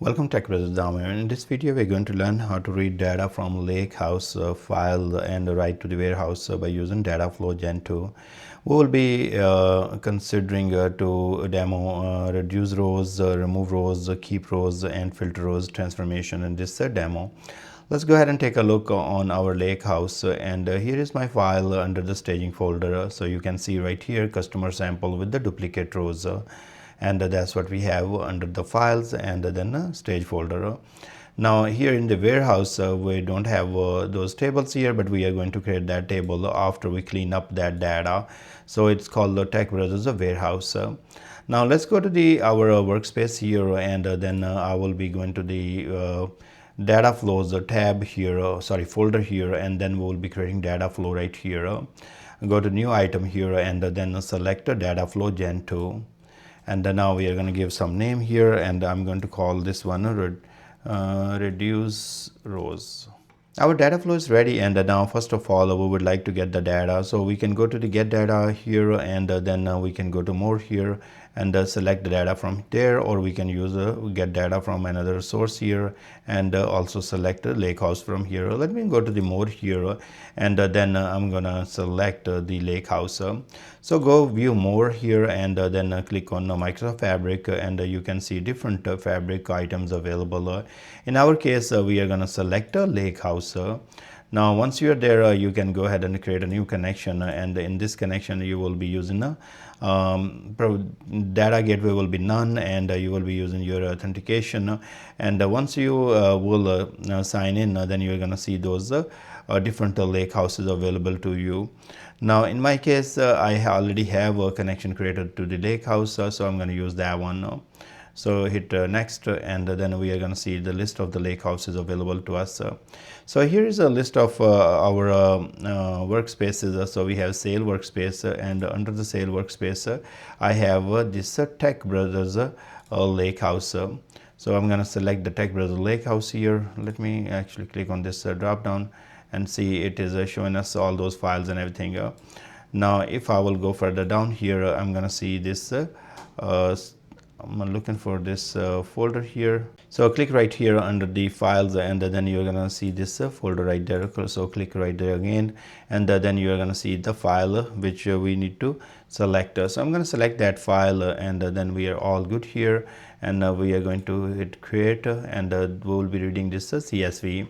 Welcome TechBrothersIT. In this video, we're going to learn how to read data from Lakehouse file and write to the warehouse by using Dataflow Gen2. We will be considering to demo reduce rows, remove rows, keep rows, and filter rows transformation in this demo. Let's go ahead and take a look on our Lakehouse, and here is my file under the staging folder. So you can see right here customer sample with the duplicate rows. And that's what we have under the files and then stage folder. Now here in the warehouse we don't have those tables here, but we are going to create that table after we clean up that data. So it's called the TechBrothers warehouse. Now let's go to our workspace here, and then I will be going to the data flows tab here, folder here, and then we will be creating data flow right here. Go to new item here, and then select Dataflow Gen2. And then now we are going to give some name here, and I'm going to call this one reduce rows. Our data flow is ready, and now first of all we would like to get the data. So we can go to the get data here, and then we can go to more here and select the data from there, or we can use get data from another source here, and also select Lakehouse from here. Let me go to the more here, and then I'm gonna select the Lakehouse. So go view more here, and then click on Microsoft Fabric, and you can see different fabric items available. In our case we are gonna select Lakehouse. Now once you are there, you can go ahead and create a new connection, and in this connection you will be using data gateway will be none, and you will be using your authentication. And once you will sign in, then you are going to see those different lake houses available to you. Now in my case I already have a connection created to the lake house, so I'm going to use that one. So hit next, and then we are going to see the list of the lake houses available to us. So here is a list of our workspaces. So we have sale workspace, and under the sale workspace I have this TechBrothers Lakehouse. So I'm going to select the TechBrothers Lakehouse here. Let me actually click on this drop down and see it is showing us all those files and everything. Now if I will go further down here, I'm going to see this I'm looking for this folder here. So click right here under the files, and then you're gonna see this folder right there. So click right there again, and then you're gonna see the file which we need to select. So I'm gonna select that file, and then we are all good here, and we are going to hit create, and we will be reading this CSV.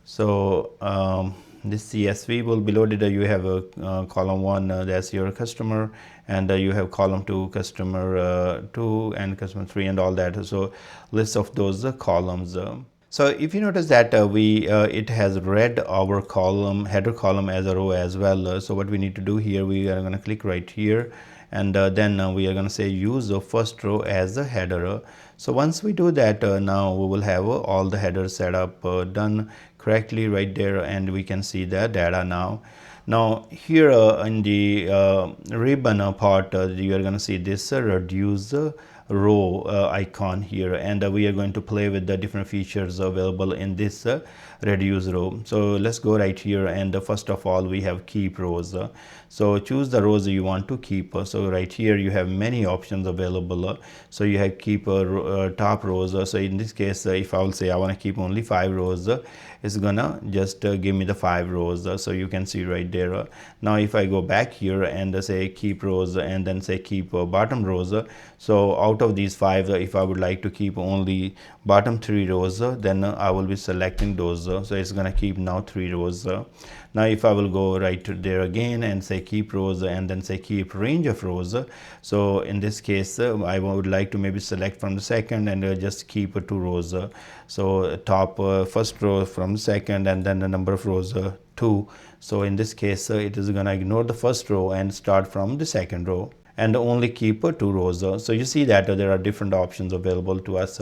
So this CSV will be loaded. You have a column 1, that's your customer, and you have column 2, customer 2, and customer 3, and all that. So list of those columns. So if you notice that it has read our column header column as a row as well. So what we need to do here, we are going to click right here, and then we are going to say use the first row as a header. So once we do that, now we will have all the headers set up done correctly right there, and we can see the data now. Now here in the ribbon part, you are going to see this reduce row icon here, and we are going to play with the different features available in this reduce row. So let's go right here, and first of all we have keep rows. So choose the rows you want to keep. So right here you have many options available. So you have keep top rows. So in this case, if I will say I want to keep only 5 rows, it's gonna just give me the 5 rows. So you can see right there. Now if I go back here and say keep rows, and then say keep bottom rows, so out of these 5, if I would like to keep only bottom 3 rows, then I will be selecting those. So it's gonna keep now 3 rows. Now if I will go right there again and say keep rows, and then say keep range of rows, so in this case I would like to maybe select from the second and just keep 2 rows. So top first row from second, and then the number of rows 2. So in this case it is gonna ignore the first row and start from the second row, and only keep 2 rows. So you see that there are different options available to us.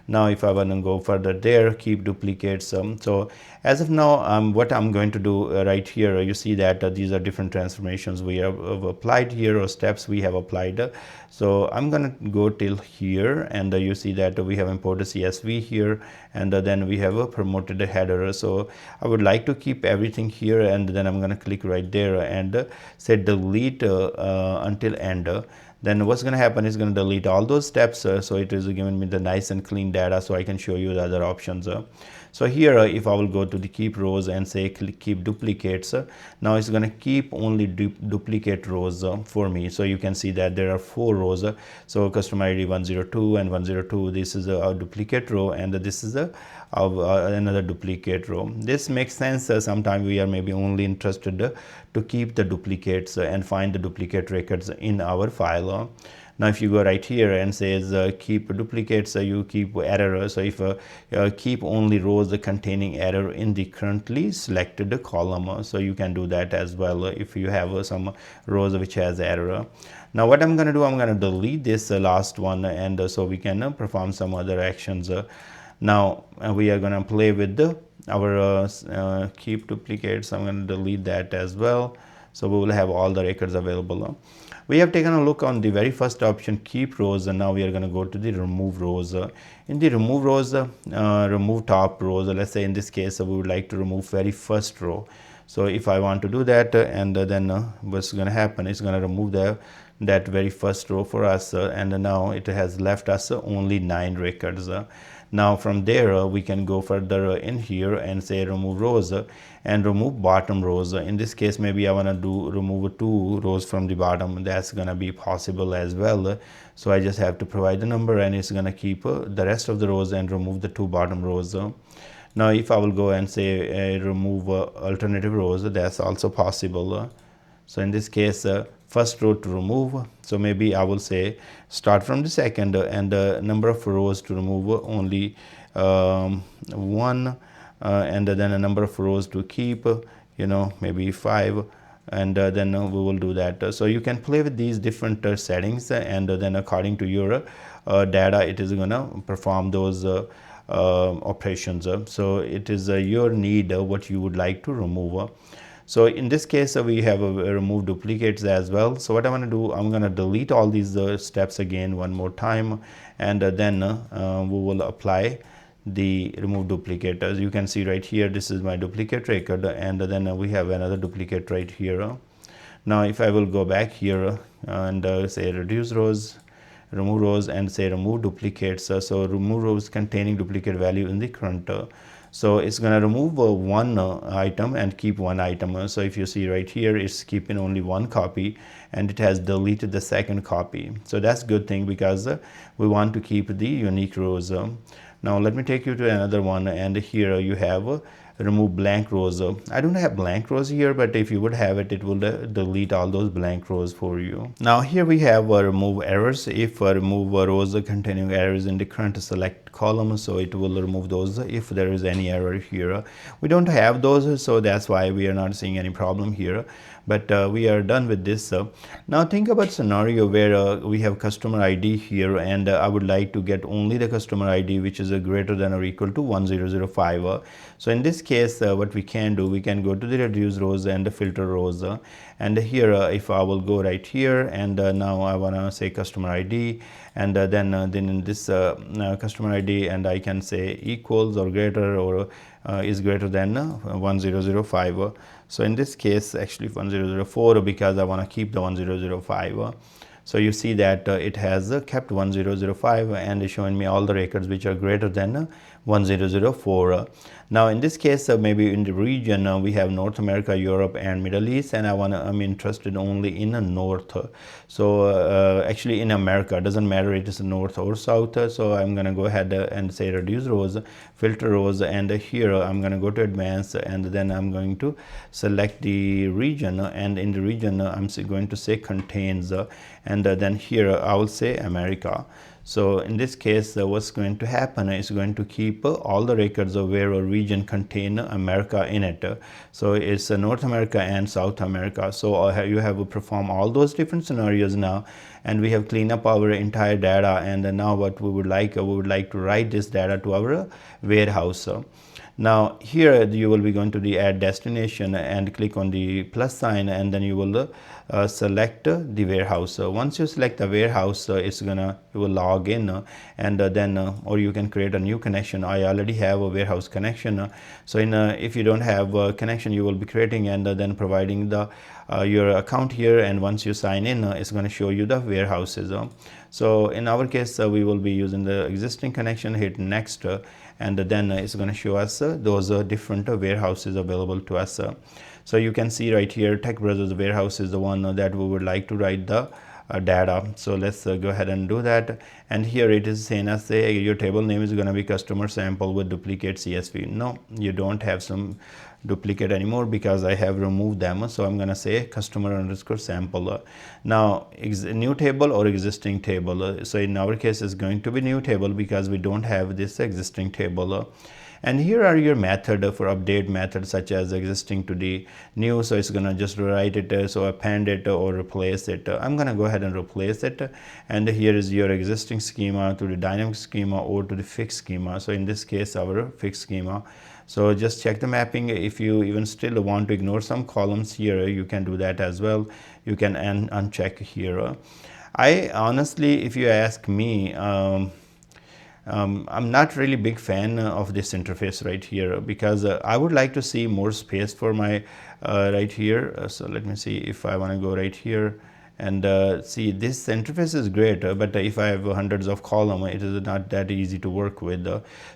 Now if I want to go further there, keep duplicates. So as of now, what I'm going to do right here, you see that these are different transformations we have applied here, or steps we have applied. So I'm going to go till here, and you see that we have imported CSV here, and then we have a promoted header. So I would like to keep everything here, and then I'm going to click right there and say delete until end. then what's going to happen is going to delete all those steps. So it is giving me the nice and clean data, so I can show you the other options. So here if I will go to the keep rows and say keep duplicates, now it's going to keep only duplicate rows for me. So you can see that there are 4 rows. So customer ID 102 and 102, this is a duplicate row, and this is another duplicate row. This makes sense. Sometimes we are maybe only interested to keep the duplicates and find the duplicate records in our file. Now if you go right here and says keep duplicates, you keep error. So if keep only rows containing error in the currently selected column, so you can do that as well if you have some rows which has error. Now what I'm going to do, I'm going to delete this last one, and so we can perform some other actions. Now we are going to play with our keep duplicates. I'm going to delete that as well, so we will have all the records available. We have taken a look on the very first option, keep rows, and now we are going to go to the remove rows. In the remove rows, remove top rows. Let's say in this case we would like to remove very first row. So if I want to do that, and then what's going to happen is going to remove that very first row for us, and now it has left us only 9 records. Now from there we can go further in here and say remove rows and remove bottom rows. In this case maybe I want to remove 2 rows from the bottom. That's going to be possible as well. So I just have to provide the number, and it's going to keep the rest of the rows and remove the 2 bottom rows. Now if I will go and say remove alternative rows, that's also possible. So in this case first row to remove, so maybe I will say start from the second, and number of rows to remove only 1, and then a number of rows to keep, maybe 5, and then we will do that. So you can play with these different settings, and then according to your data it is going to perform those operations. So it is your need what you would like to remove. So in this case we have remove duplicates as well. So what I want to do, I'm going to delete all these steps again one more time, and then we will apply the remove duplicate. As you can see right here, this is my duplicate record, and then we have another duplicate right here. Now if I will go back here and say reduce rows, remove rows, and say remove duplicates, so remove rows containing duplicate value in the current. So it's going to remove one item and keep one item. So if you see right here, it's keeping only 1 copy, and it has deleted the second copy. So that's a good thing, because we want to keep the unique rows. Now let me take you to another one, and here you have remove blank rows. I don't have blank rows here, but if you would have it, it will delete all those blank rows for you. Now here we have remove errors. If remove rows containing errors in the current select column, so it will remove those if there is any error here. We don't have those, so that's why we are not seeing any problem here, but we are done with this. Now think about scenario where we have customer ID here, and I would like to get only the customer ID which is greater than or equal to 1005. So in this case what we can do, we can go to the reduce rows and filter rows, and here if I will go right here, and now I want to say customer ID, and then in this customer ID, and I can say equals or greater or is greater than 1005. So in this case actually 1004, because I want to keep the 1005. So you see that it has kept 1005 and is showing me all the records which are greater than 1004. Now in this case maybe in the region we have North America, Europe, and Middle East, and I'm interested only in North. So actually in America, doesn't matter it is North or South. So I'm going to go ahead and say reduce rows, filter rows, and here I'm going to go to advanced, and then I'm going to select the region, and in the region I'm going to say contains, and then here I will say America. So in this case what's going to happen is going to keep all the records of where a region contain America in it. So it's North America and South America. So you have performed all those different scenarios now, and we have cleaned up our entire data, and now what we would like to write this data to our warehouse. Now here you will be going to the add destination and click on the plus sign, and then you will select the warehouse. Once you select the warehouse, you will log in, and then or you can create a new connection. I already have a warehouse connection. So if you don't have a connection, you will be creating and then providing the your account here, and once you sign in, it's going to show you the warehouses. So in our case, we will be using the existing connection. Hit next, and then it's going to show us those different warehouses available to us. So you can see right here, Tech Brothers warehouse is the one that we would like to write the data. So let's go ahead and do that. And here it is saying us, say your table name is going to be customer sample with duplicate CSV. No, you don't have some duplicate anymore because I have removed them. So I'm going to say customer underscore sample. Now new table or existing table. So in our case it's going to be new table because we don't have this existing table. And here are your method for update methods such as existing to the new. So it's gonna just write it, so append it or replace it. I'm gonna go ahead and replace it, and here is your existing schema to the dynamic schema or to the fixed schema. So in this case our fixed schema. So just check the mapping. If you even still want to ignore some columns here, you can do that as well. You can uncheck here. I honestly, if you ask me, I'm not really big fan of this interface right here because I would like to see more space for my right here. So let me see if I want to go right here and see, this interface is great, but if I have hundreds of columns, it is not that easy to work with.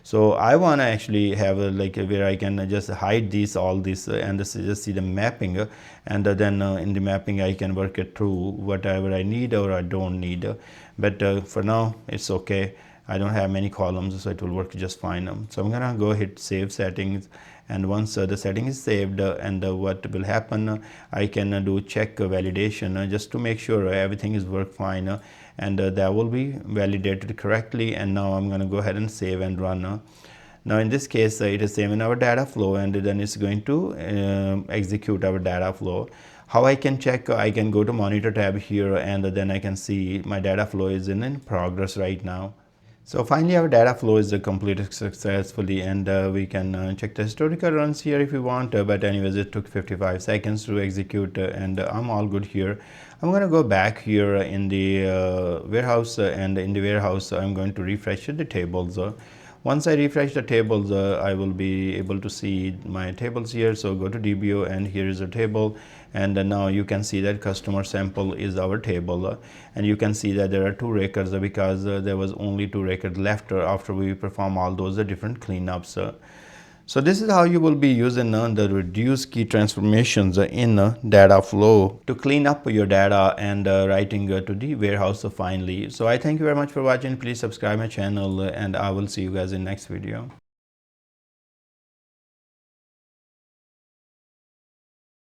So I want to actually have like where I can just hide these all this and just see the mapping, and then in the mapping I can work it through whatever I need or I don't need. But for now it's okay. I don't have many columns, so it will work just fine. So I'm gonna go hit save settings, and once the setting is saved, and what will happen, I can do check validation just to make sure everything is work fine, and that will be validated correctly. And now I'm gonna go ahead and save and run. Now in this case it is saving our data flow, and then it's going to execute our data flow. How I can check? I can go to monitor tab here, and then I can see my data flow is in progress right now. So finally our data flow is completed successfully, and we can check the historical runs here if you want, but anyways it took 55 seconds to execute, and I'm all good here. I'm going to go back here in the warehouse, and in the warehouse I'm going to refresh the tables. Once I refresh the tables, I will be able to see my tables here. So go to DBO, and here is a table, and now you can see that customer sample is our table, and you can see that there are 2 records because there was only 2 records left after we perform all those different cleanups. So this is how you will be using the reduce key transformations in data flow to clean up your data and writing to the warehouse finally. So I thank you very much for watching. Please subscribe my channel, and I will see you guys in next video.